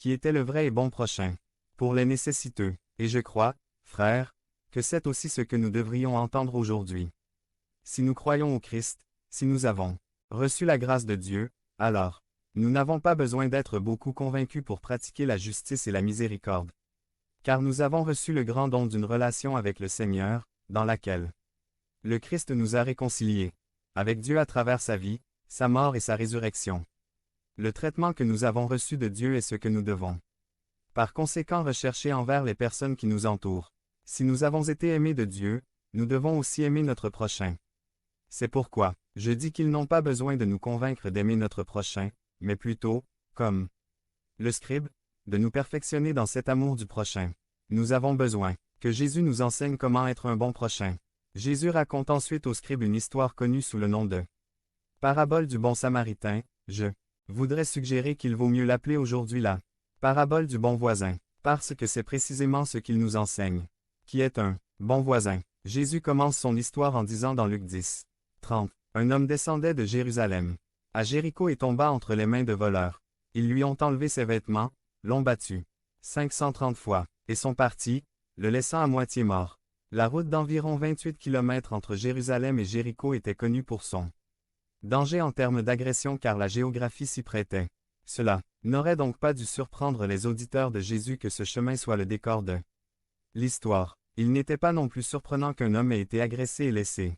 qui était le vrai et bon prochain, pour les nécessiteux. Et je crois, frères, que c'est aussi ce que nous devrions entendre aujourd'hui. Si nous croyons au Christ, si nous avons reçu la grâce de Dieu, alors, nous n'avons pas besoin d'être beaucoup convaincus pour pratiquer la justice et la miséricorde. Car nous avons reçu le grand don d'une relation avec le Seigneur, dans laquelle le Christ nous a réconciliés avec Dieu à travers sa vie, sa mort et sa résurrection. Le traitement que nous avons reçu de Dieu est ce que nous devons, par conséquent, rechercher envers les personnes qui nous entourent. Si nous avons été aimés de Dieu, nous devons aussi aimer notre prochain. C'est pourquoi, je dis qu'ils n'ont pas besoin de nous convaincre d'aimer notre prochain, mais plutôt, comme le scribe, de nous perfectionner dans cet amour du prochain. Nous avons besoin que Jésus nous enseigne comment être un bon prochain. Jésus raconte ensuite au scribe une histoire connue sous le nom de parabole du bon samaritain. Je voudrais suggérer qu'il vaut mieux l'appeler aujourd'hui la parabole du bon voisin, parce que c'est précisément ce qu'il nous enseigne. Qui est un bon voisin? Jésus commence son histoire en disant dans Luc 10, 30, un homme descendait de Jérusalem à Jéricho et tomba entre les mains de voleurs. Ils lui ont enlevé ses vêtements, l'ont battu 530 fois, et sont partis, le laissant à moitié mort. La route d'environ 28 km entre Jérusalem et Jéricho était connue pour son danger en termes d'agression car la géographie s'y prêtait. Cela n'aurait donc pas dû surprendre les auditeurs de Jésus que ce chemin soit le décor de l'histoire. Il n'était pas non plus surprenant qu'un homme ait été agressé et laissé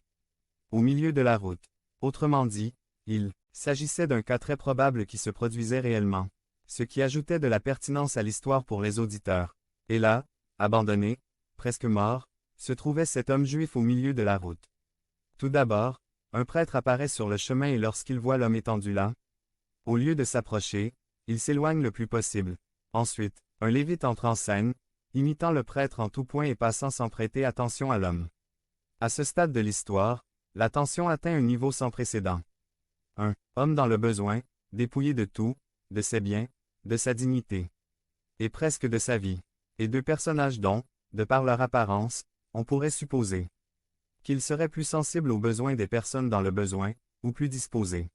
au milieu de la route. Autrement dit, il s'agissait d'un cas très probable qui se produisait réellement, ce qui ajoutait de la pertinence à l'histoire pour les auditeurs. Et là, abandonné, presque mort, se trouvait cet homme juif au milieu de la route. Tout d'abord, un prêtre apparaît sur le chemin et lorsqu'il voit l'homme étendu là, au lieu de s'approcher, il s'éloigne le plus possible. Ensuite, un lévite entre en scène, imitant le prêtre en tout point et passant sans prêter attention à l'homme. À ce stade de l'histoire, la tension atteint un niveau sans précédent. Un homme dans le besoin, dépouillé de tout, de ses biens, de sa dignité, et presque de sa vie, et deux personnages dont, de par leur apparence, on pourrait supposer qu'ils seraient plus sensibles aux besoins des personnes dans le besoin, ou plus disposés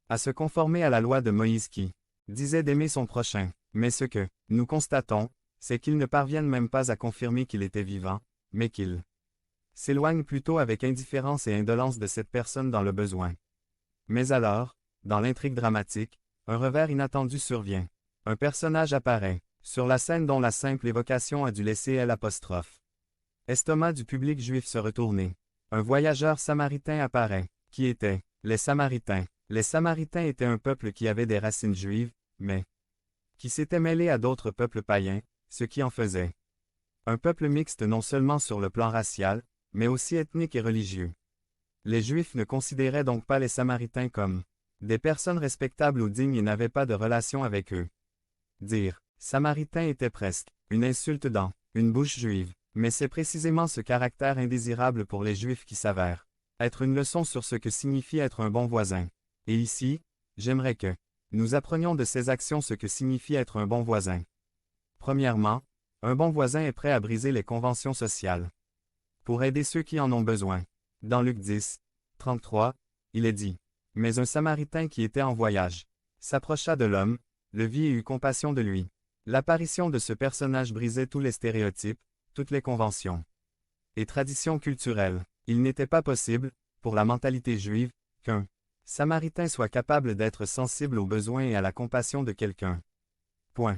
à se conformer à la loi de Moïse qui disait d'aimer son prochain. Mais ce que nous constatons, c'est qu'ils ne parviennent même pas à confirmer qu'il était vivant, mais qu'ils s'éloignent plutôt avec indifférence et indolence de cette personne dans le besoin. Mais alors, dans l'intrigue dramatique, un revers inattendu survient. Un personnage apparaît sur la scène dont la simple évocation a dû laisser l'apostrophe estomac du public juif se retourner. Un voyageur samaritain apparaît. Qui étaient les Samaritains? Les Samaritains étaient un peuple qui avait des racines juives, mais qui s'était mêlé à d'autres peuples païens, ce qui en faisait un peuple mixte non seulement sur le plan racial, mais aussi ethnique et religieux. Les Juifs ne considéraient donc pas les Samaritains comme des personnes respectables ou dignes et n'avaient pas de relation avec eux. Dire « Samaritain » était presque une insulte dans une bouche juive, mais c'est précisément ce caractère indésirable pour les Juifs qui s'avère être une leçon sur ce que signifie être un bon voisin. Et ici, j'aimerais que nous apprenions de ces actions ce que signifie être un bon voisin. Premièrement, un bon voisin est prêt à briser les conventions sociales pour aider ceux qui en ont besoin. Dans Luc 10, 33, il est dit « Mais un Samaritain qui était en voyage s'approcha de l'homme, le vit et eut compassion de lui. » L'apparition de ce personnage brisait tous les stéréotypes, toutes les conventions et traditions culturelles. Il n'était pas possible, pour la mentalité juive, qu'un Samaritain soit capable d'être sensible aux besoins et à la compassion de quelqu'un. Point.